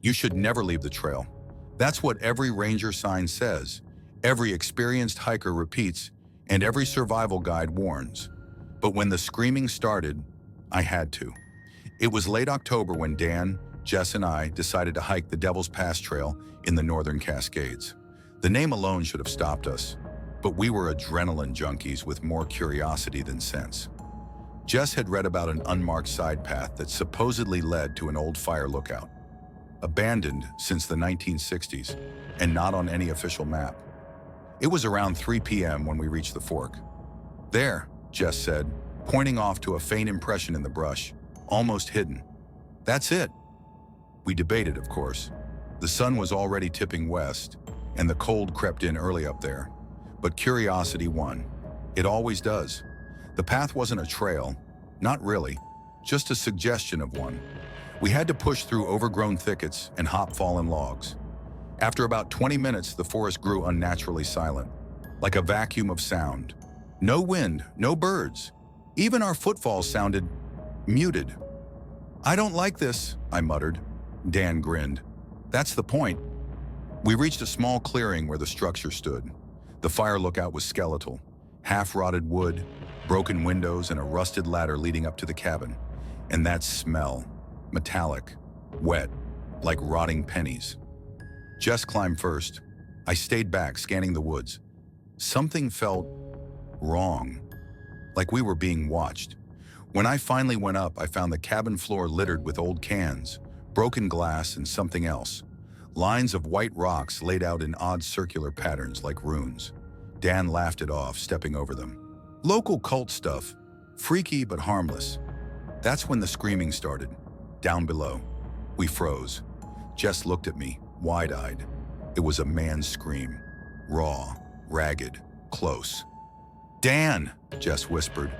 You should never leave the trail. That's what every ranger sign says, every experienced hiker repeats, and every survival guide warns. But when the screaming started, I had to. It was late October when Dan, Jess, and I decided to hike the Devil's Pass Trail in the Northern Cascades. The name alone should have stopped us, but we were adrenaline junkies with more curiosity than sense. Jess had read about an unmarked side path that supposedly led to an old fire lookout, abandoned since the 1960s and not on any official map. It was around 3 p.m. when we reached the fork. "There," Jess said, pointing off to a faint impression in the brush, almost hidden. "That's it." We debated, of course. The sun was already tipping west, and the cold crept in early up there. But curiosity won. It always does. The path wasn't a trail, not really, just a suggestion of one. We had to push through overgrown thickets and hop fallen logs. After about 20 minutes, the forest grew unnaturally silent, like a vacuum of sound. No wind, no birds. Even our footfalls sounded muted. "I don't like this," I muttered. Dan grinned. "That's the point." We reached a small clearing where the structure stood. The fire lookout was skeletal, half-rotted wood, broken windows, and a rusted ladder leading up to the cabin. And that smell, metallic, wet, like rotting pennies. Jess climbed first. I stayed back, scanning the woods. Something felt wrong, like we were being watched. When I finally went up, I found the cabin floor littered with old cans, broken glass, and something else. Lines of white rocks laid out in odd circular patterns like runes. Dan laughed it off, stepping over them. "Local cult stuff, freaky but harmless." That's when the screaming started. Down below, we froze. Jess looked at me, wide-eyed. It was a man's scream, raw, ragged, close. "Dan!" Jess whispered,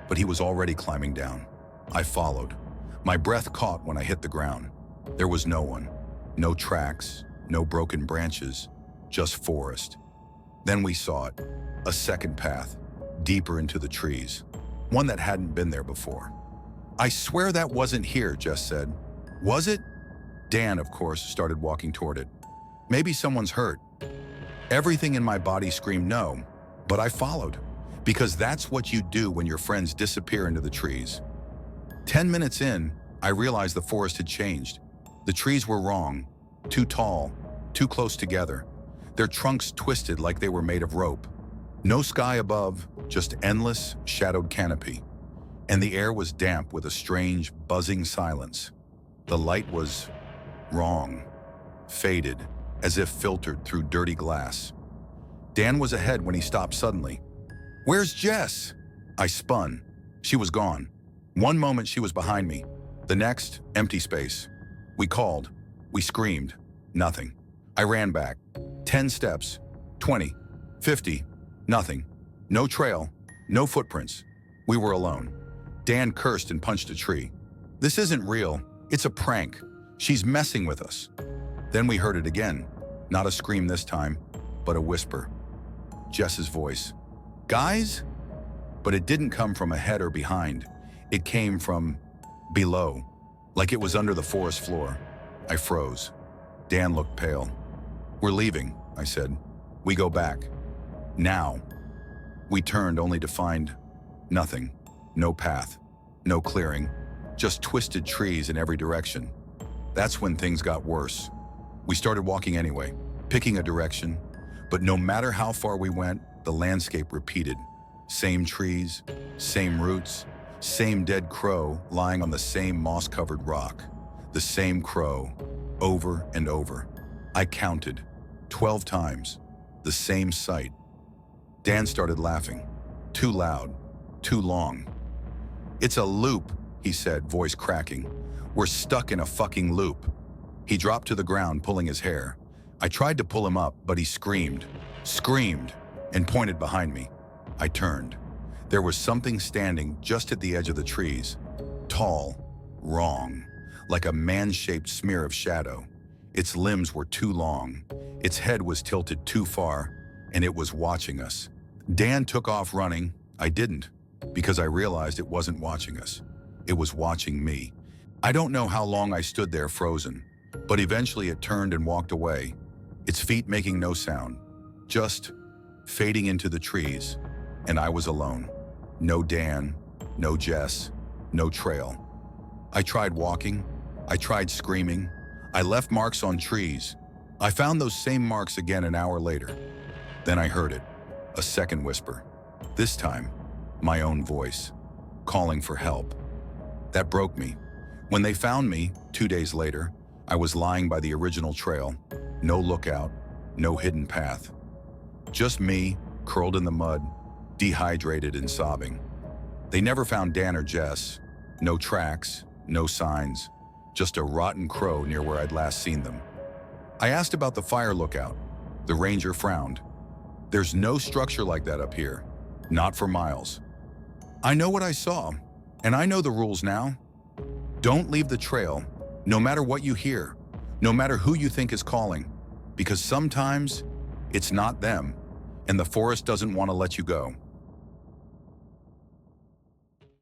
but he was already climbing down. I followed. My breath caught when I hit the ground. There was no one. No tracks, no broken branches, just forest. Then we saw it, a second path, deeper into the trees, one that hadn't been there before. "I swear that wasn't here," Jess said. "Was it?" Dan, of course, started walking toward it. "Maybe someone's hurt." Everything in my body screamed no, but I followed, because that's what you do when your friends disappear into the trees. 10 minutes in, I realized the forest had changed. The trees were wrong, too tall, too close together. Their trunks twisted like they were made of rope. No sky above, just endless, shadowed canopy. And the air was damp with a strange, buzzing silence. The light was wrong, faded, as if filtered through dirty glass. Dan was ahead when he stopped suddenly. "Where's Jess?" I spun. She was gone. One moment she was behind me. The next, empty space. We called. We screamed. Nothing. I ran back. 10 steps. 20. 50. Nothing. No trail. No footprints. We were alone. Dan cursed and punched a tree. "This isn't real. It's a prank. She's messing with us." Then we heard it again. Not a scream this time, but a whisper. Jess's voice. "Guys?" But it didn't come from ahead or behind. It came from below, like it was under the forest floor. I froze. Dan looked pale. "We're leaving," I said. "We go back. Now." We turned only to find nothing. No path, no clearing, just twisted trees in every direction. That's when things got worse. We started walking anyway, picking a direction, but no matter how far we went, the landscape repeated. Same trees, same roots, same dead crow lying on the same moss-covered rock. The same crow, over and over. I counted, 12 times, the same sight. Dan started laughing, too loud, too long. "It's a loop," he said, voice cracking. "We're stuck in a fucking loop." He dropped to the ground, pulling his hair. I tried to pull him up, but he screamed, and pointed behind me. I turned. There was something standing just at the edge of the trees. Tall, wrong, like a man-shaped smear of shadow. Its limbs were too long, its head was tilted too far, and it was watching us. Dan took off running. I didn't, because I realized it wasn't watching us. It was watching me. I don't know how long I stood there frozen. But eventually it turned and walked away, its feet making no sound, just fading into the trees, and I was alone. No Dan, no Jess, no trail. I tried walking, I tried screaming, I left marks on trees. I found those same marks again an hour later. Then I heard it, a second whisper. This time, my own voice, calling for help. That broke me. When they found me, 2 days later, I was lying by the original trail, no lookout, no hidden path. Just me, curled in the mud, dehydrated and sobbing. They never found Dan or Jess. No tracks, no signs, just a rotten crow near where I'd last seen them. I asked about the fire lookout. The ranger frowned. There's no structure like that up here, not for miles. I know what I saw, and I know the rules now. Don't leave the trail, no matter what you hear, no matter who you think is calling, because sometimes it's not them, and the forest doesn't want to let you go.